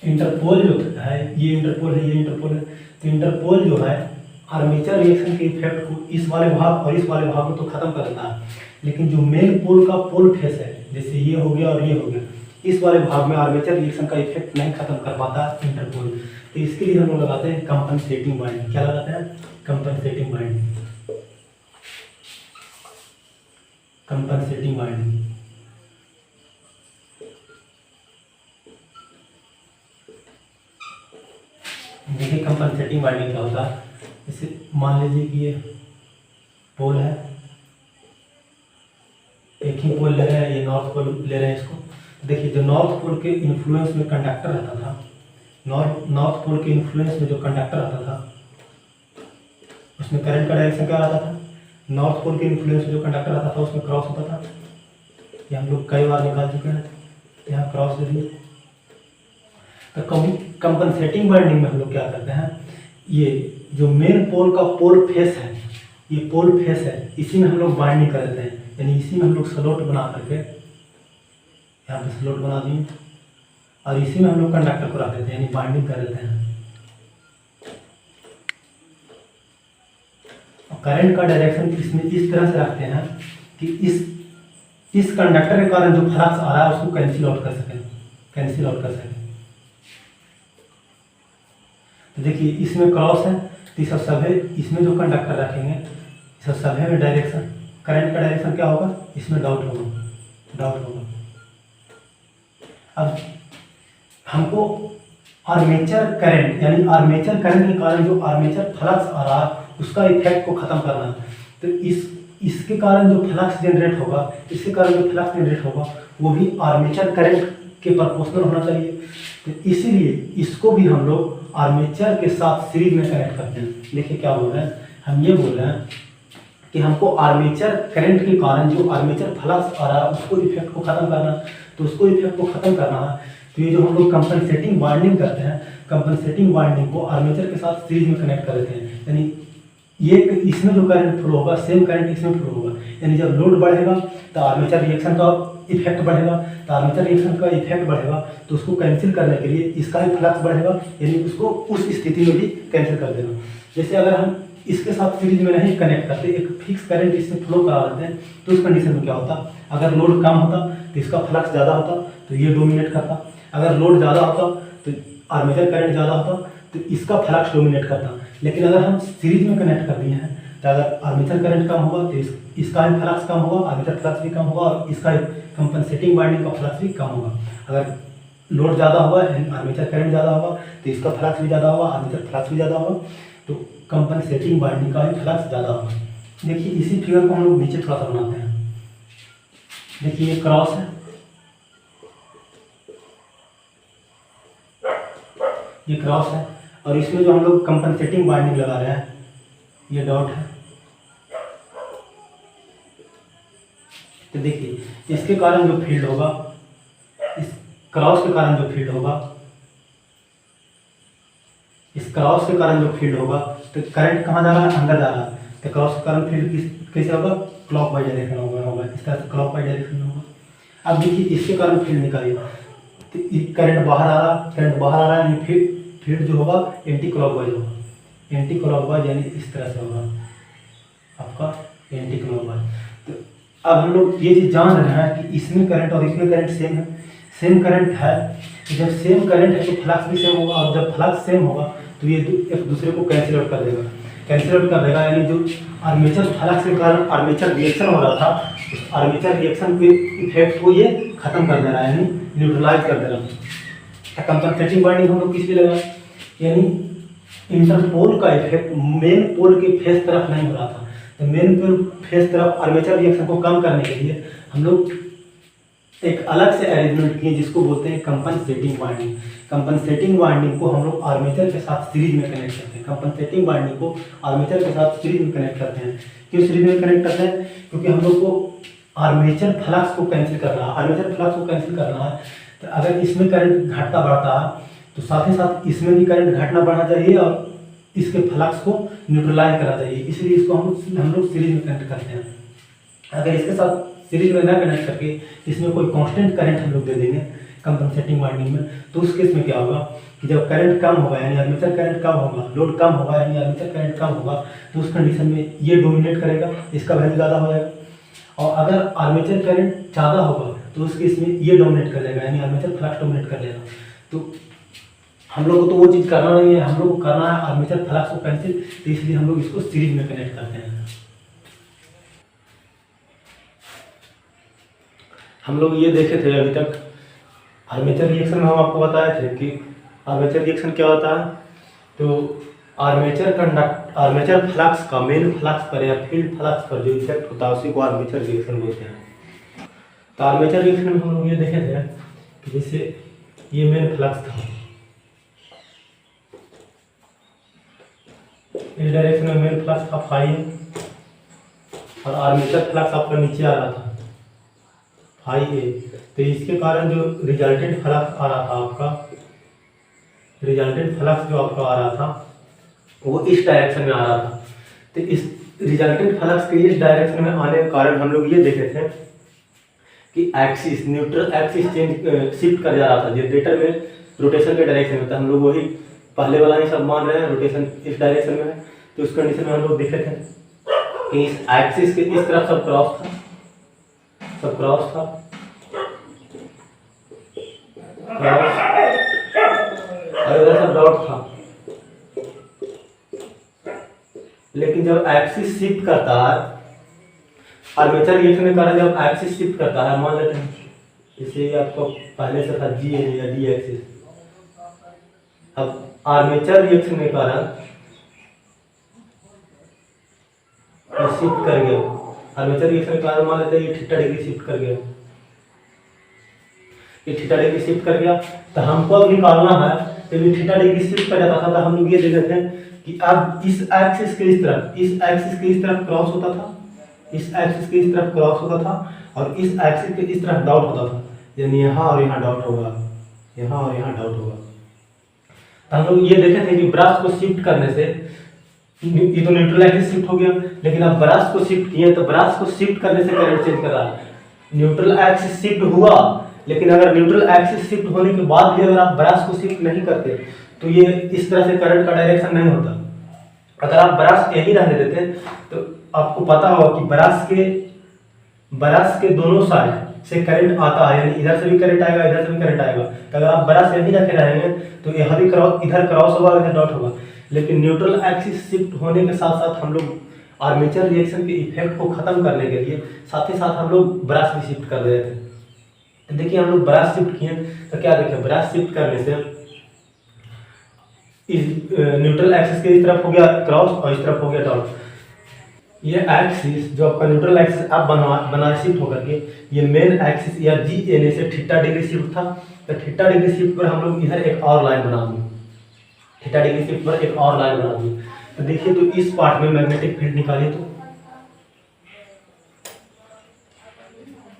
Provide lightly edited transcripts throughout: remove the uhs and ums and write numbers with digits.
Interpole जो है, ये इंटरपोल है, ये इंटरपोल है। तो इंटरपोल जो है आर्मेचर रिएक्शन के इफेक्ट को इस वाले भाग और इस वाले भाग को तो खत्म कर देता है, लेकिन जो मेन पोल का पोल फेस है, जैसे ये हो गया और ये हो गया, इस वाले भाग में आर्मेचर रिएक्शन का इफेक्ट नहीं खत्म कर पाता इंटरपोल। तो इसके लिए हम लोग लगाते हैं कंपनसेटिंग वाइंडिंग। क्या लगाते हैं? Compensating winding. Compensating winding. देखिए कंपनसेटिंग वाइंडिंग क्या होता है। जैसे मान लीजिए कि ये पोल है, एक ही पोल ले रहे हैं, ये नॉर्थ पोल ले रहे हैं इसको। देखिए जो नॉर्थ पोल के इन्फ्लुएंस में कंडक्टर रहता था, नॉर्थ पोल के इन्फ्लुएंस में जो कंडक्टर रहता था उसमें करंट का डायरेक्शन क्या रहता था? नॉर्थ पोल के इन्फ्लुएंस में जो कंडक्टर रहता था उसमें क्रॉस होता था। ये हम लोग कई बार निकाल चुके हैं, यहाँ क्रॉस दे दिए। तो कंपनसेटिंग वाइंडिंग में हम लोग क्या करते हैं, ये जो मेन पोल का पोल फेस है, ये पोल फेस है, इसी में हम लोग बाइंडिंग कर देते हैं, यानी इसी में हम लोग स्लॉट बना करके यहाँ पे स्लॉट बना दिए और इसी में हम लोग कंडक्टर को रख देते हैं, यानी बाइंडिंग कर देते हैं। और करंट का डायरेक्शन इसमें इस तरह से रखते हैं कि इस कंडक्टर के कारण जो फ्लक्स आ रहा है उसको कैंसिल आउट कर सकें। तो देखिए इसमें क्रॉस है, तो इस सभे इसमें जो कंडक्टर रखेंगे, इस सभे में डायरेक्शन, करंट का डायरेक्शन क्या होगा? इसमें डाउट होगा। अब हमको आर्मेचर करंट, यानी आर्मेचर करंट के कारण जो आर्मेचर फ्लक्स आ रहा है उसका इफेक्ट को खत्म करना है। तो इसके कारण जो फ्लक्स जनरेट होगा, वो भी आर्मेचर करंट के प्रोपोर्शनल होना चाहिए। तो इसीलिए इसको भी हम लोग आर्मेचर के साथ सीरीज में कनेक्ट करते हैं। देखिए क्या बोल रहे हैं, हम ये बोल रहे हैं कि हमको आर्मेचर करंट के कारण जो आर्मेचर फ्लक्स आ रहा है उसको इफेक्ट को खत्म करना है। तो उसको इफेक्ट को खत्म करना है, तो ये जो हम लोग कंपनसेटिंग वाइंडिंग करते हैं, कंपनसेटिंग वाइंडिंग को आर्मेचर के साथ सीरीज में कनेक्ट कर देते हैं। यानी ये इसमें जो करंट फ्लो होगा सेम करंट इसमें फ्लो होगा, यानी जब लोड बढ़ेगा तो आर्मेचर रिएक्शन का इफेक्ट बढ़ेगा, तो उसको कैंसिल करने के लिए इसका भी फ्लक्स बढ़ेगा, यानी उसको उस स्थिति में भी कैंसिल कर देना। जैसे अगर हम इसके साथ सीरीज में नहीं कनेक्ट करते, एक फिक्स करंट इसमें फ्लो करा देते हैं, तो उस कंडीशन में क्या होता? अगर लोड कम होता तो इसका फ्लक्स ज़्यादा होता, तो ये डोमिनेट करता। अगर लोड ज़्यादा होता तो आर्मेचर करंट ज़्यादा होता, तो इसका फ्लक्स डोमिनेट करता। लेकिन अगर हम सीरीज में कनेक्ट कर दिए हैं, तो अगर आर्मेचर करंट कम होगा तो इसका भी फ्लक्स कम होगा, आर्मेचर फ्लक्स भी कम होगा और इसका कंपनसेटिंग वाइंडिंग का फ्लक्स भी कम होगा। अगर लोड ज़्यादा होगा, आर्मेचर करंट ज़्यादा होगा, तो इसका फ्लक्स भी ज़्यादा होगा, आर्मेचर फ्लक्स भी ज़्यादा होगा, तो कंपनसेटिंग वाइंडिंग का भी फ्लक्स ज़्यादा होगा। देखिए इसी फिगर को हम लोग नीचे थोड़ा सा बनाते हैं। देखिए ये क्रॉस है, ये क्रॉस है, और इसमें जो हम लोग कंपनसेटिंग वाइंडिंग लगा रहे हैं ये डॉट है। तो देखिए इसके कारण जो फील्ड होगा, इस क्रॉस के कारण जो फील्ड होगा, तो करंट कहाँ जा रहा है? अंदर जा रहा है। तो क्रॉस के कारण फील्ड कैसे होगा? क्लॉकवाइज डायरेक्शन होगा, इस तरह से क्लॉकवाइज डायरेक्शन होगा। अब देखिए इसके कारण फील्ड निकालिए, तो करंट बाहर आ रहा है, यानी फील्ड जो होगा एंटी क्लॉकवाइज होगा, यानी इस तरह से होगा आपका एंटी क्लॉकवाइज। तो अब हम लोग ये चीज़ जान रहे हैं कि इसमें करंट और इसमें करंट सेम करंट है। जब सेम करंट है तो फ्लक्स भी सेम होगा, और जब फ्लक्स सेम होगा तो ये एक दूसरे को कैंसिल आउट कर देगा, यानी जो आर्मेचर फ्लक्स के कारण आर्मेचर रिएक्शन हो रहा था, उस आर्मेचर रिएक्शन के इफेक्ट को ये खत्म कर दे रहा है, यानी न्यूट्रलाइज कर दे रहा है। कंपनसेटिंग वाइंडिंग हम लोग किस लिए लगा, यानी इंटरपोल का इफेक्ट मेन पोल के फेस तरफ नहीं हो रहा था, तो मेन पोल फेस तरफ आर्मेचर रिएक्शन को कम करने के लिए हम लोग एक अलग से अरेंजमेंट किए जिसको बोलते हैं कंपनसेटिंग वाइंडिंग। कंपनसेटिंग वाइंडिंग को हम लोग आर्मेचर के साथ सीरीज में कनेक्ट करते हैं। कंपनसेटिंग वाइंडिंग को आर्मेचर के साथ सीरीज में कनेक्ट करते हैं। क्यों सीरीज में कनेक्ट करते हैं? क्योंकि हम लोग को आर्मेचर फ्लक्स को कैंसिल करना है। तो अगर इसमें करंट घटता बढ़ता है तो साथ ही साथ इसमें भी करंट घटना बढ़ना चाहिए और इसके फ्लक्स को न्यूट्रलाइज करना चाहिए, इसलिए इसको हम लोग सीरीज में कनेक्ट करते हैं। अगर इसके साथ सीरीज में ना कनेक्ट करके इसमें कोई कांस्टेंट करंट हम लोग दे देंगे, कंपनसेटिंग वाइंडिंग में, तो उस केस में क्या होगा कि जब करंट कम होगा यानी आर्मेचर करंट कम होगा, लोड कम होगा यानी आर्मेचर करंट कम होगा, तो उस कंडीशन में ये डोमिनेट करेगा, इसका वैल्यू ज़्यादा हो जाएगा। और अगर आर्मेचर करंट ज़्यादा होगा तो उस केस में ये डोमिनेट कर लेगा यानी आर्मेचर फ्लक्स डोमिनेट कर लेगा। तो हम लोग को तो वो चीज़ करना नहीं है, हम लोग को करना है आर्मेचर फ्लक्स को कैंसिल, तो इसलिए हम लोग इसको सीरीज में कनेक्ट करते हैं। हम लोग ये देखे थे अभी तक आर्मेचर रिएक्शन में, हम आपको बताए थे कि आर्मेचर रिएक्शन क्या होता है। तो आर्मेचर फ्लक्स का मेन फ्लक्स पर या फील्ड फ्लक्स पर जो इफेक्ट होता है उसी को आर्मेचर रिएक्शन बोलते हैं। तो आर्मेचर रिएक्शन में हम लोग ये देखे थे कि जैसे ये मेन फ्लक्स था, इस डायरेक्शन में मेन फ्लक्स था फाई, और आर्मेचर फ्लक्स आपका नीचे आ रहा था फाई ए। तो इसके कारण जो रिजल्टेंट फ्लक्स आ रहा था आपका, रिजल्टेंट फ्लक्स जो आपका आ रहा था वो इस डायरेक्शन में आ रहा था। तो इस रिजल्टेंट फ्लक्स के इस डायरेक्शन में आने के कारण हम लोग ये देखे थे कि एक्सिस न्यूट्रल एक्सिस शिफ्ट कर जा रहा था। जनरेटर में रोटेशन के डायरेक्शन में था, हम लोग वही पहले वाला ही सब मान रहे हैं, रोटेशन इस डायरेक्शन में है। तो उस कंडीशन में हम लोग देखे थे कि इस एक्सिस के इस तरफ सब क्रॉस था, सब क्रॉस था, क्रॉस, और इधर सब डॉट था। लेकिन जब एक्सिस शिफ्ट करता है आर्मेचर रिएक्शन के कारण, जब एक्सिस शिफ्ट करता है, मान लेते हैं जैसे आपको पहले से था जी या डी एक्सिस, अब आर्मेचर रिएक्शन के कारण शिफ्ट कर गया, आर्मेचर रिएक्शन के कारण मान लेते हैं ये थीटा डिग्री शिफ्ट कर गया, ये थीटा डिग्री शिफ्ट कर गया। तो हमको अब निकालना है, तो ये थीटा डिग्री शिफ्ट कर जाता था तो हम लोग ये देख थे कि अब इस एक्सिस के इस तरफ, इस एक्सिस के इस तरफ क्रॉस होता था, इस एक्सिस के इस तरफ क्रॉस होता था, और इस एक्सिस के इस तरफ डॉट होता था, यानी यहाँ और यहाँ डॉट होगा, यहाँ और यहाँ डॉट होगा। तो हम लोग ये देखे थे कि ब्रश को शिफ्ट करने से ये तो न्यूट्रल एक्सिस शिफ्ट हो गया, लेकिन अब ब्रश को शिफ्ट किए तो ब्रश को शिफ्ट करने से करंट चेंज कर रहा है। न्यूट्रल एक्सिस शिफ्ट हुआ, लेकिन अगर न्यूट्रल एक्सिस शिफ्ट होने के बाद भी अगर आप ब्रश को शिफ्ट नहीं करते तो ये इस तरह से करंट का डायरेक्शन नहीं होता। अगर आप ब्रश यही रहने देते तो आपको पता होगा कि ब्रश के दोनों साइड से करंट आता है, यानी इधर से भी करंट आएगा, इधर से भी करंट आएगा। तो अगर आप ब्रश यही रखे रहेंगे तो यहाँ भी क्रॉस, इधर क्रॉस होगा, इधर डॉट होगा। लेकिन न्यूट्रल एक्सिस शिफ्ट होने के साथ साथ हम लोग आर्मेचर रिएक्शन के इफेक्ट को खत्म करने के लिए साथ ही साथ हम लोग ब्रश भी शिफ्ट कर रहे थे। तो देखिए हम लोग ब्रश शिफ्ट किए तो क्या देखें, ब्रश शिफ्ट करने से इस न्यूट्रल एक्सिस के इस तरफ हो गया क्रॉस और इस तरफ हो गया डॉट। ये एक्सिस जो आपका न्यूट्रल एक्सिस अब बना शिफ्ट होकर के ये मेन एक्सिस या जी एन से थीटा डिग्री शिफ्ट था। तो थीटा डिग्री शिफ्ट पर हम लोग इधर एक और लाइन बना दें, थीटा डिग्री शिफ्ट पर एक और लाइन बना दें। तो देखिए तो इस पार्ट में मैग्नेटिक फील्ड निकालिए। तो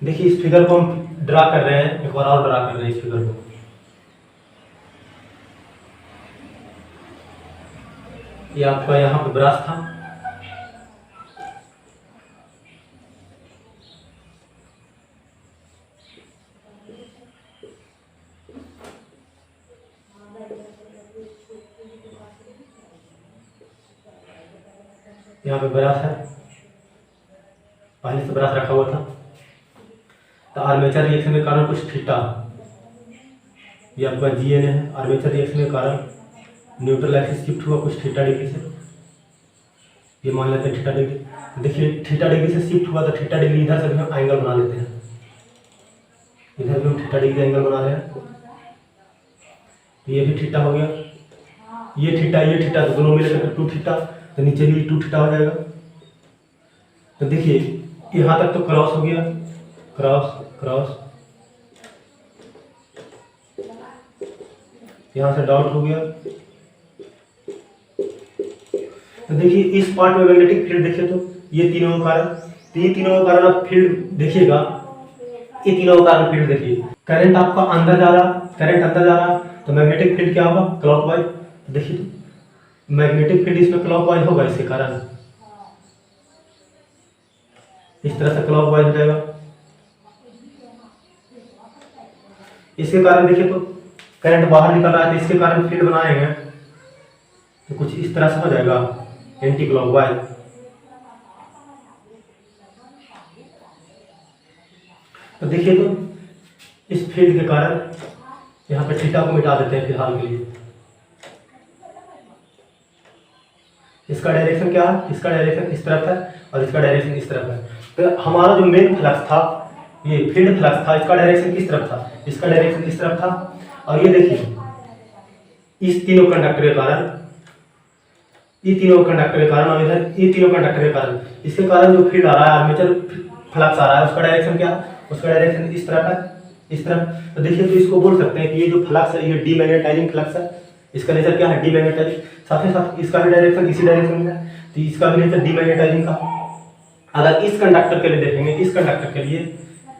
देखिए इस फिगर को हम ड्रा कर रहे हैं, एक बार और ड्रा कर रहे हैं इस फिगर को। ये आपका यहाँ पे ब्रश था, यहाँ पे ब्रश है, पहले से ब्रश रखा हुआ था। तो आर्मेचर रिएक्शन के कारण कुछ थीटा, ये आपका जी एन है। आर्मेचर रिएक्शन के कारण न्यूट्रल एक्सिस शिफ्ट हुआ कुछ थीटा डिग्री से, ये मान लेते हैं थीटा डिग्री। देखिए थीटा डिग्री से शिफ्ट हुआ तो थीटा डिग्री इधर से भी हम एंगल बना लेते हैं, इधर भी हम थीटा डिग्री एंगल बना रहे हैं। तो ये भी थीटा हो गया, ये थीटा तो दोनों मिलकर 2 थीटा, तो नीचे भी 2 थीटा हो जाएगा। तो देखिए यहाँ तक तो क्रॉस हो गया, क्रॉस क्रॉस, यहाँ से डॉट हो गया। तो देखिए इस पार्ट में मैग्नेटिक फील्ड देखिए तो ये तीनों का कारण, तो ये तीनों का कारण आप फील्ड देखिएगा, ये तीनों का कारण फील्ड देखिए। करंट आपका अंदर जा रहा, करंट अंदर जा रहा, तो मैग्नेटिक फील्ड क्या होगा, क्लॉकवाइज। देखिए तो मैग्नेटिक फील्ड इसमें क्लॉकवाइज होगा, इसके कारण इस तरह से क्लॉकवाइज हो जाएगा। इसके कारण देखिए तो करंट बाहर निकल रहा है, तो इसके कारण फील्ड बनाएंगे तो कुछ इस तरह से हो जाएगा एंटी क्लॉकवाइज। तो देखिए तो इस फील्ड के कारण यहाँ पे थीटा को मिटा देते हैं फिलहाल के लिए। इसका डायरेक्शन क्या है, इसका डायरेक्शन इस तरफ है और इसका डायरेक्शन इस तरफ है। तो हमारा जो मेन फ्लक्स था, ये फील्ड फ्लक्स था, इसका डायरेक्शन किस तरफ था, इसका डायरेक्शन इस तरफ था। और ये देखिए इस तीनों कंडक्टर के कारण, ये तीनों कंडक्टर के कारण और इधर ये तीनों कंडक्टर के कारण, इसके कारण जो फील्ड आ रहा है, आर्मेचर फ्लक्स आ रहा है, उसका डायरेक्शन क्या, उसका डायरेक्शन इस तरफ है, इस तरफ। तो देखिए तो इसको बोल सकते हैं कि ये जो फ्लक्स है ये डीमैग्नेटाइजिंग फ्लक्स है। इसका नेचर क्या है, डीमैग्नेटाइजिंग। साथ ही साथ इसका भी डायरेक्शन इसी डायरेक्शन में है, तो इसका भी नेचर डीमैग्नेटाइजिंग का। अगर इस कंडक्टर के लिए देखेंगे, इस कंडक्टर के लिए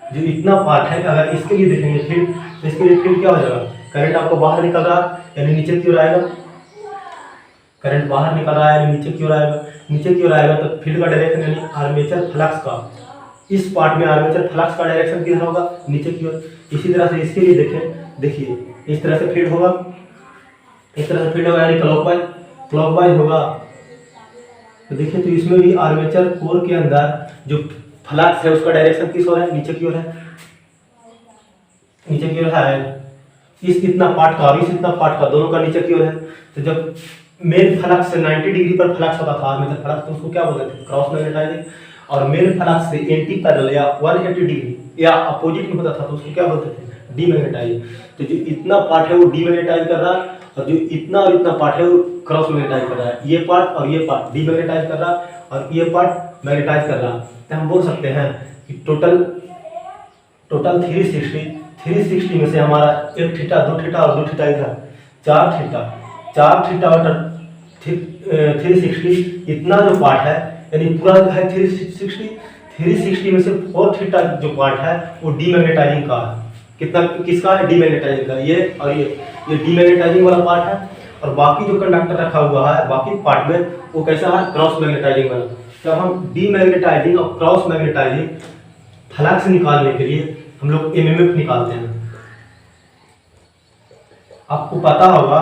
जो इतना पार्ट है, अगर इसके लिए देखेंगे फील्ड, तो इसके लिए फील्ड क्या हो जाएगा, करंट आपको बाहर निकल रहा है यानी नीचे की ओर आएगा, करंट बाहर निकल रहा है यानी नीचे की ओर आएगा, नीचे की ओर आएगा तो फील्ड का डायरेक्शन यानी आर्मेचर फ्लक्स का, इस पार्ट में आर्मेचर फ्लक्स का डायरेक्शन किधर होगा, नीचे की ओर। इसी तरह से इसके लिए देखें, देखिए इस तरह से फील्ड होगा, इस तरह से फील्ड होगा यानी क्लॉकवाइज, क्लॉकवाइज होगा। तो देखिए तो इसमें भी आर्मेचर कोर के अंदर जो फ्लक्स है उसका डायरेक्शन किस ओर है, नीचे की ओर है, नीचे की ओर है। इस इतना पार्ट का और इस इतना पार्ट का दोनों का नीचे की ओर है। तो जब मेन फ्लक्स से 90 डिग्री पर फ्लक्स होता था आर्मेचर फ्लक्स, तो उसको क्या बोलते थे, क्रॉस मैग्नेटाइजिंग। और मेन फ्लक्स से एंटी पैरेलल या 180 डिग्री या अपोजिट में होता था तो उसको क्या बोलते थे, डीमैग्नेटाइजिंग। तो जो इतना पार्ट है वो डीमैग्नेटाइज कर रहा है और जो इतना और इतना पार्ट है वो क्रॉस मैग्नेटाइज कर रहा है। ये पार्ट और ये पार्ट डीमैग्नेटाइज कर रहा है और ये पार्ट मैग्नेटाइज कर रहा है। तो हम बोल सकते हैं कि टोटल 360 में से हमारा एक थीटा, दो थीटा और दो थीटा इधर, चार थीटा और 360 इतना जो पार्ट है यानी पूरा है 360 में से 4 थीटा जो पार्ट है वो डीमैग्नेटाइजिंग का है। कितना, किसका है, डीमैग्नेटाइजिंग का। ये और ये डीमैग्नेटाइजिंग वाला पार्ट है और बाकी जो कंडक्टर रखा हुआ है बाकी पार्ट में वो कैसा है, क्रॉस मैग्नेटाइजिंग वाला। जब हम डीमैग्नेटाइजिंग और क्रॉस मैग्नेटाइजिंग फ्लक्स निकालने के लिए हम लोग एमएमएफ निकालते हैं। आपको पता होगा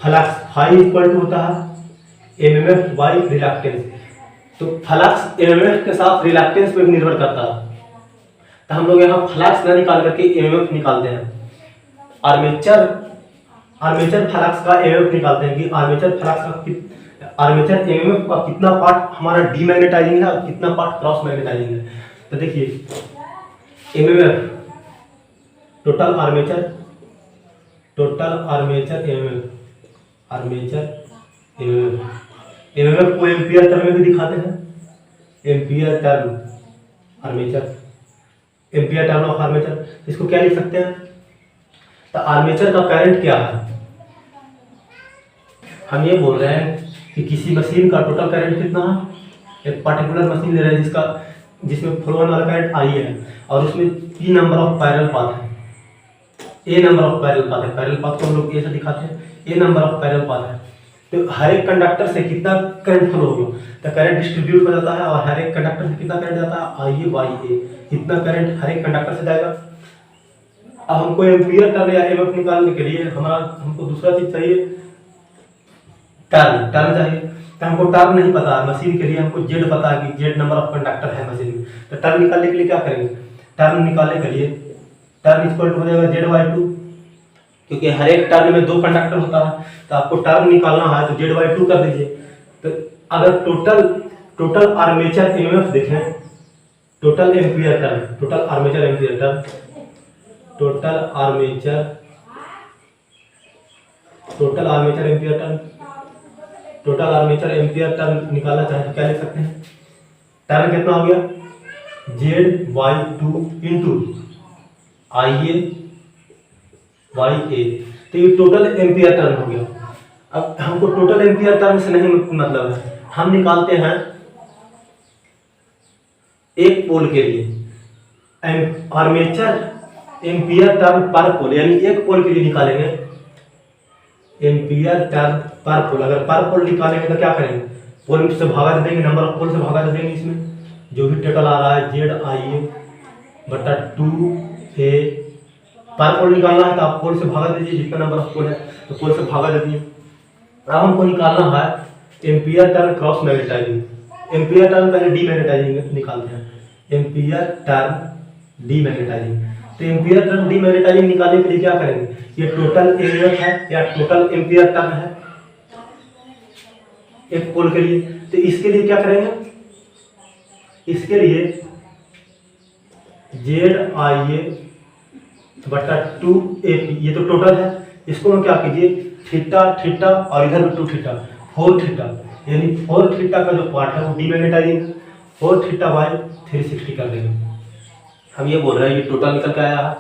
फ्लक्स फाई इक्वल टू होता है एमएमएफ बाई रिलक्टेंस। तो फ्लक्स एमएमएफ के साथ रिलक्टेंस पे भी निर्भर करता है। तो हम लोग यहाँ फ्लक्स ना निकाल करके एमएमएफ निकालते हैं। आर्मेचर फ्लक्स का एमएमएफ निकालते हैं कि आर्मेचर एमएमएफ का कितना पार्ट हमारा डीमैग्नेटाइजिंग है और कितना पार्ट क्रॉस मैग्नेटाइजिंग है। तो देखिए एमएमएफ टोटल आर्मेचर एमएमएफ को एम्पियर टर्म में भी दिखाते हैं, एम्पियर टर्म ऑफ आर्मेचर। इसको क्या लिख सकते हैं, तो आर्मेचर का करंट क्या है, हम ये बोल रहे हैं कि किसी मशीन का टोटल करंट कितना है। एक पर्टिकुलर मशीन ले रहे हैं जिसमें फ्लो होने वाला करंट आई है और उसमें P number of parallel path है, A number of parallel path है। पैरेलल पाथ को हम लोग ऐसे दिखाते हैं, A number of parallel path है। तो हर एक कंडक्टर से कितना करंट फ्लो होगा, तो करंट डिस्ट्रीब्यूट हो जाता है और हर एक कंडक्टर से कितना करंट जाता है, IA/A, इतना करंट हर एक कंडक्टर से जाएगा। अब हमको एम्पियर टर्न या एमएफ निकालने के लिए हमको दूसरा चीज चाहिए, टर्न चाहिए। तो हमको टर्न नहीं पता है मशीन के लिए, हमको जेड पता है कि जेड नंबर ऑफ कंडक्टर है मशीन में। तो टर्न निकालने के लिए क्या करेंगे, टर्न निकालने के लिए टर्न इक्वल टू हो जाएगा Z/2, क्योंकि हर एक टर्न में 2 कंडक्टर होता है। तो आपको टर्न निकालना है तो Z/2 कर दीजिए। तो अगर टोटल आर्मेचर एमएफ देखें, टोटल आर्मेचर एम्पियर टर्न निकालना चाहे तो क्या लिख सकते हैं, टर्न कितना हो गया, Z/2 इंटू IA/A। तो ये टोटल एम्पियर टर्न हो गया। अब हमको टोटल एम्पियर टर्न से नहीं मतलब है, हम निकालते हैं एक पोल के लिए आर्मेचर एम्पियर टर्न पर पोल, यानी एक पोल के लिए निकालेंगे एम्पियर टर्न पर पोल। अगर पर पोल निकालेंगे तो क्या करेंगे, पोल से भागा दे देंगे, नंबर ऑफ पोल से भागा दे देंगे। इसमें जो भी टोटल आ रहा है ZIA/2 ए पार पोल निकालना है तो आप पोल से भागा दीजिए, जितना नंबर ऑफ पोल है तो पोल से भागा दीजिए। अब हमको निकालना है ampere turn cross magnetizing. Ampere turn पहले डीमैग्नेटाइजिंग निकालते हैं, एम्पियर टर्न डीमैग्नेटाइजिंग। तो एम्पियर टर्न डीमैग्नेटाइजिंग निकालने के लिए क्या करेंगे, ये टोटल एएफ है या टोटल एम्पियर टर्न है एक पोल के लिए। तो इसके लिए क्या करेंगे, इसके लिए ZIA/2AP, ये तो टोटल है, इसको हम क्या कीजिए थीटा थीटा और इधर भी 2 थीटा 4 थीटा, यानी 4 थीटा का जो पार्ट है वो डीमैग्नेटाइजिंग 4 थीटा बाय 360 कर देंगे। हम ये बोल रहे हैं ये टोटल निकल के आया है,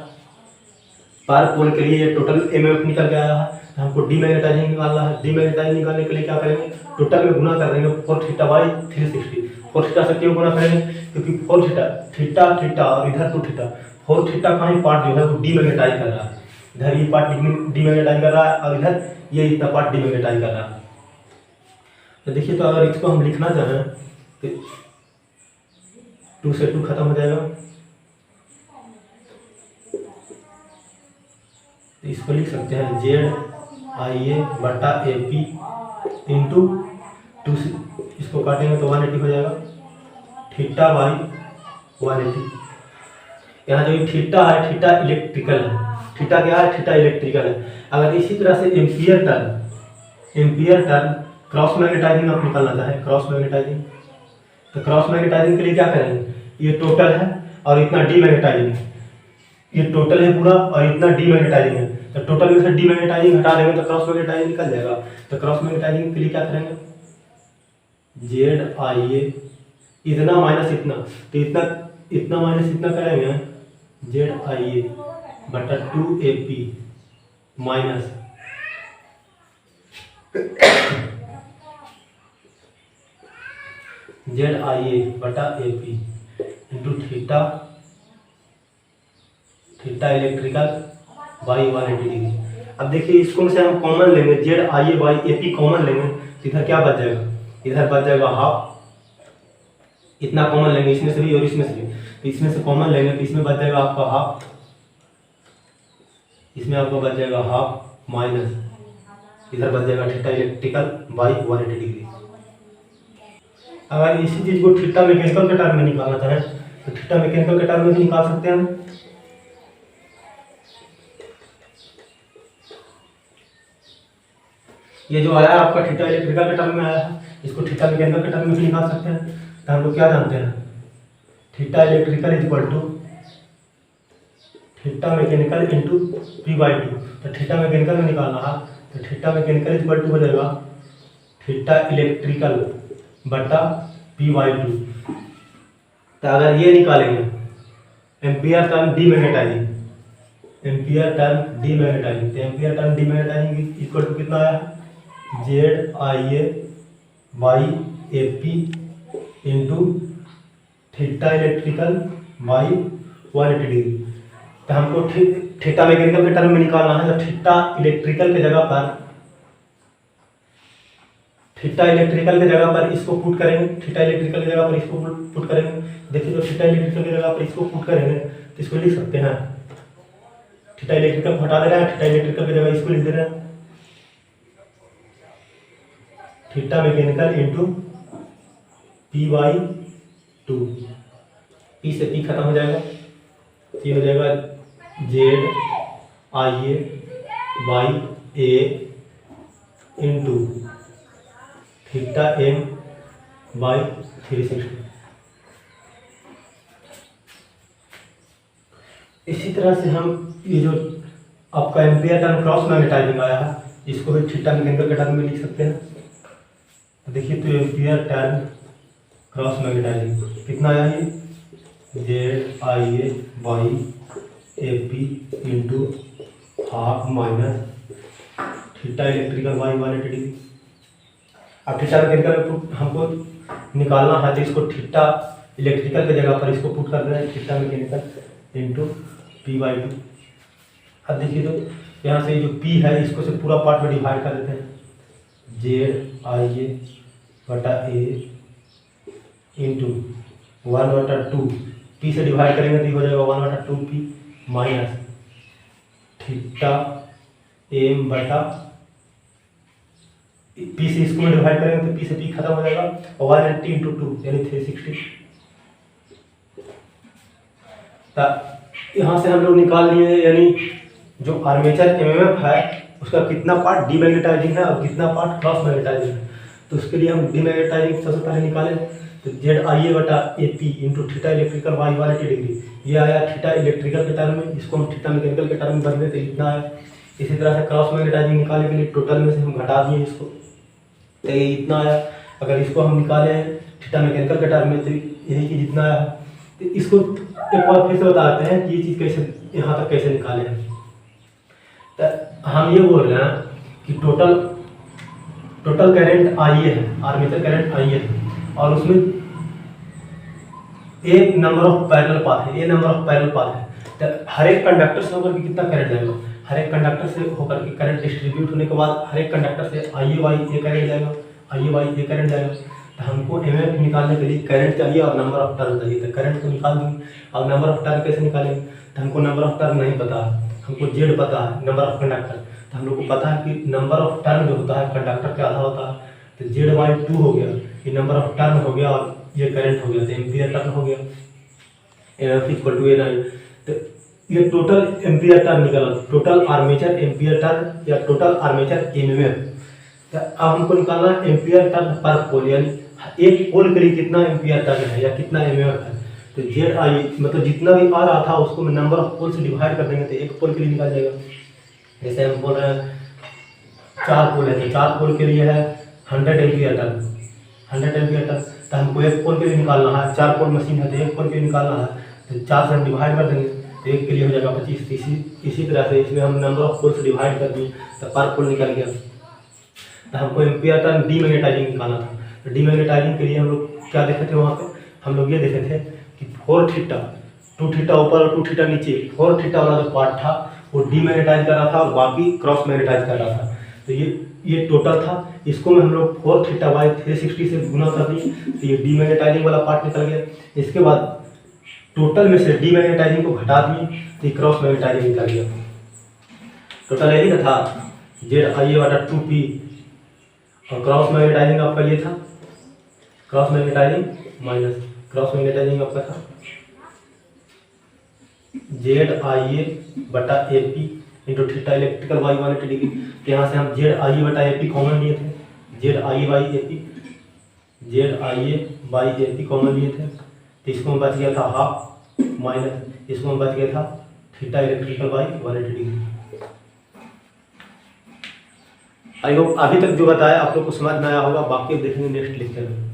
पर पोल के लिए ये टोटल एमएफ निकल के आया है, तो हमको डीमैग्नेटाइजिंग निकालना है। डीमैग्नेटाइजिंग निकालने के लिए क्या करेंगे, टोटल में गुना कर देंगे 4 थीटा बाई 360। 4 थीटा से क्यों गुना करेंगे, क्योंकि 4 थीटा थीटा थीटा और इधर 2 थीटा, 4 थीटा का ही पार्ट जो है वो डीमैग्नेटाइज कर रहा है, इधर ये पार्ट डीमैग्नेटाइज कर रहा है और इधर ये इतना पार्ट डीमैग्नेटाइज कर रहा है। तो देखिए, तो अगर इसको हम लिखना चाहें तो 2 से 2 खत्म हो जाएगा, तो इसको लिख सकते हैं ZIA/AP इंटू 2 से इसको काटेंगे तो 180 हो जाएगा, थीटा बाई 180। यहाँ जो थीटा है, थीटा इलेक्ट्रिकल है, थीटा क्या है, थीटा इलेक्ट्रिकल है। अगर इसी तरह से एम्पियर टर्न क्रॉस मैग्नेटाइजिंग आप निकालना चाहें, क्रॉस मैग्नेटाइजिंग, तो क्रॉस मैग्नेटाइजिंग के लिए क्या करेंगे, ये टोटल है और इतना डीमैग्नेटाइजिंग है, ये टोटल है पूरा और इतना डीमैग्नेटाइजिंग है, तो टोटल में से डीमैग्नेटाइजिंग हटा देंगे तो क्रॉस मैग्नेटाइजिंग निकल जाएगा। तो क्रॉस मैग्नेटाइजिंग के लिए क्या करेंगे, ZIA इतना माइनस इतना, तो इतना माइनस इतना करेंगे, ZIA/2AP minus ZIA/AP into theta theta electrical by 180 degree. अब देखिए इसको से हम कॉमन लेंगे, ZIA/AP कॉमन लेंगे तो इधर क्या बच जाएगा, इधर बच जाएगा हाफ, इतना कॉमन लेंगे इसमें से भी और इसमें से भी, तो इसमें से कॉमन लेंगे तो इसमें बच जाएगा आपका हाफ, इसमें आपको बच जाएगा हाफ माइनस इधर बच जाएगा थीटा इलेक्ट्रिकल बाई 180 डिग्री। अगर इसी चीज को थीटा मैकेनिकल के टर्म में निकालना चाहें तो थीटा मैकेनिकल के टर्म में भी निकाल सकते हैं। ये जो आया आपका थीटा इलेक्ट्रिकल के टर्म में आया है, इसको थीटा मैकेनिकल के टर्म में भी निकाल सकते हैं। तो हम लोग क्या जानते हैं, theta electrical is equal to theta mechanical into P/2। तो थीटा मैकेनिकल में निकालना है तो theta mechanical is equal to हो जाएगा थीटा इलेक्ट्रिकल बटा P/2। तो अगर ये निकालेंगे ampere turn demagnetising, ampere turn demagnetising, तो ampere turn demagnetising equal to कितना आया, ZIA/AP into theta electrical by 180 degree. तो हमको थीटा मैकेनिकल के टर्म में निकालना है, तो थीटा इलेक्ट्रिकल के जगह पर इसको पुट करेंगे, थीटा इलेक्ट्रिकल की जगह पर इसको पुट करेंगे। देखिए तो थीटा इलेक्ट्रिकल की जगह पर इसको पुट करेंगे तो इसको लिख सकते हैं, थीटा इलेक्ट्रिकल को हटा दे रहे हैं, थीटा इलेक्ट्रिकल की जगह इसको लिख दे रहे हैं theta mechanical into P/2, P से P खत्म हो जाएगा, ये हो जाएगा ZIA/A इंटू थीटा m/360। इसी तरह से हम ये जो आपका एम्पियर टर्न क्रॉस मैग्नेटाइजिंग आया है इसको भी थीटा मैकेनिकल के टर्म में लिख सकते हैं। तो देखिए तो एम्पियर टर्न क्रॉस मैग्नेटाइजिंग कितना आया, ये ZIA/AP into half minus theta electrical by 180 degree. अब थीटा मैकेनिकल हमको निकालना है तो इसको थीटा इलेक्ट्रिकल की जगह पर इसको पुट कर देना है, थीटा मैकेनिकल इंटू P/2। अब देखिए तो यहाँ से जो P है इसको से पूरा पार्ट में डिवाइड कर देते हैं, ZIA/A इंटू 1/2, P से डिवाइड करेंगे तो हो जाएगा 1/2P माइनस थीटा एम बटा पी से इसको में डिवाइड करेंगे तो पी से पी खत्म हो जाएगा और 180 इंटू 2 यानी 360। यहाँ से हम लोग निकाल लिए यानी जो आर्मेचर एमएमएफ है उसका कितना पार्ट डीमैग्नेटाइजिंग है और कितना पार्ट क्रॉस मैग्नेटाइजिंग है। तो उसके लिए हम डीमैग्नेटाइजिंग सबसे पहले निकालें तो जेड आई ए बटा A P into theta electrical Y 180 degree, ये आया थीटा इलेक्ट्रिकल के टर्म में, इसको हम थीटा मैकेनिकल के टर्म में बदले तो इतना आया। इसी तरह से क्रॉस मैग्नेटाइजिंग निकालने के लिए टोटल में से हम घटा दिए इसको तो ये इतना आया। अगर इसको हम निकाले थीटा मैकेनिकल के टर्म में तो यही चीज़ इतना आया। तो इसको एक बार फिर से बताते हैं कि ये चीज़ कैसे यहाँ तक कैसे निकाले हैं। तो हम ये बोल रहे हैं कि टोटल करंट आई है, आर्मेचर करंट आई है और उसमें एक नंबर ऑफ पैरेलल पाथ है, ये नंबर ऑफ पैरेलल पाथ है। तो हर एक कंडक्टर से होकर के कितना करंट जाएगा, हर एक कंडक्टर से होकर के करंट डिस्ट्रीब्यूट होने के बाद हर एक कंडक्टर से आई ए वाई ए करंट जाएगा, आई ए वाई ए करंट जाएगा। तो हमको एमएफ निकालने के लिए करंट चाहिए और नंबर ऑफ टर्न चाहिए। तो करंट को निकाल देंगे और नंबर ऑफ टर्न कैसे निकालेंगे, तो हमको नंबर ऑफ टर्न नहीं पता है, हमको जेड पता है नंबर ऑफ कंडक्टर। तो हम लोग को पता है कि नंबर ऑफ टर्न जो होता है कंडक्टर के आधा होता है, तो जेड बाई 2 हो गया, ये नंबर ऑफ टर्न हो गया और ये करंट हो गया, तो एम्पियर टर्न हो गया, एमएफ इक्वल टू ए। तो ये टोटल एम्पियर टर्न निकला, टोटल आर्मेचर एम्पियर टर्न या टोटल आर्मेचर एमएमएफ। तो अब हमको निकालना है एम्पियर टर्न पर पोल, यानी एक पोल के लिए कितना एम्पियर टर्न है या कितना एमएमएफ है। तो जेड आई मतलब जितना भी आ रहा था उसको नंबर ऑफ पोल से डिवाइड कर देंगे तो एक पोल के लिए निकाल जाएगा। जैसे हम बोल रहे हैं 4 पोल है तो 4 पोल के लिए है 100 एम्पियर टर्न, 100 एम्पियर टर्न। तो हमको एक पोल के लिए निकालना है, 4 पोल मशीन है तो एक पोल के लिए निकालना है, तो 4 से हम डिवाइड कर देंगे तो एक के लिए हो जाएगा 25। इसी तरह से इसमें हम नंबर ऑफ पोल से डिवाइड कर दिए तो पर पोल निकल गया। तो हमको एम्पियर टर्न डीमैग्नेटाइजिंग निकालना था। तो डीमैग्नेटाइजिंग के लिए हम लोग क्या देखे थे वहाँ पे, हम लोग ये देखे थे कि 4 थीटा 2 थीटा ऊपर और 2 थीटा नीचे, 4 थीटा वाला जो पार्ट था वो डीमैग्नेटाइज कर रहा था और बाकी क्रॉस मैग्नेटाइज कर रहा था। तो ये टोटल था, इसको में हम लोग 4 थीटा बाई 360 से गुना कर दिए तो ये डीमैग्नेटाइजिंग वाला पार्ट निकल गया। इसके बाद टोटल में से डीमैग्नेटाइजिंग को घटा दिए तो ये क्रॉस मैग्नेटाइजिंग निकल गया। टोटल यही ना था जेड आई ए बटा 2p और क्रॉस मैग्नेटाइजिंग आपका ये था, cross magnetizing minus cross magnetizing आपका था जेड आई ए बटा A P into theta electrical Y 180 degree. तो यहाँ से हम जेड आई ए बटा ए पी कॉमन लिए थे, Z I A by A P, Z I A by A P common लिए थे तो इसको में बच गया था हाफ माइनस इसको में बच गया था theta electrical Y 180 degree. I hope अभी तक जो बताया आप लोग को समझ में आया होगा, बाकी देखेंगे नेक्स्ट लेक्चर में।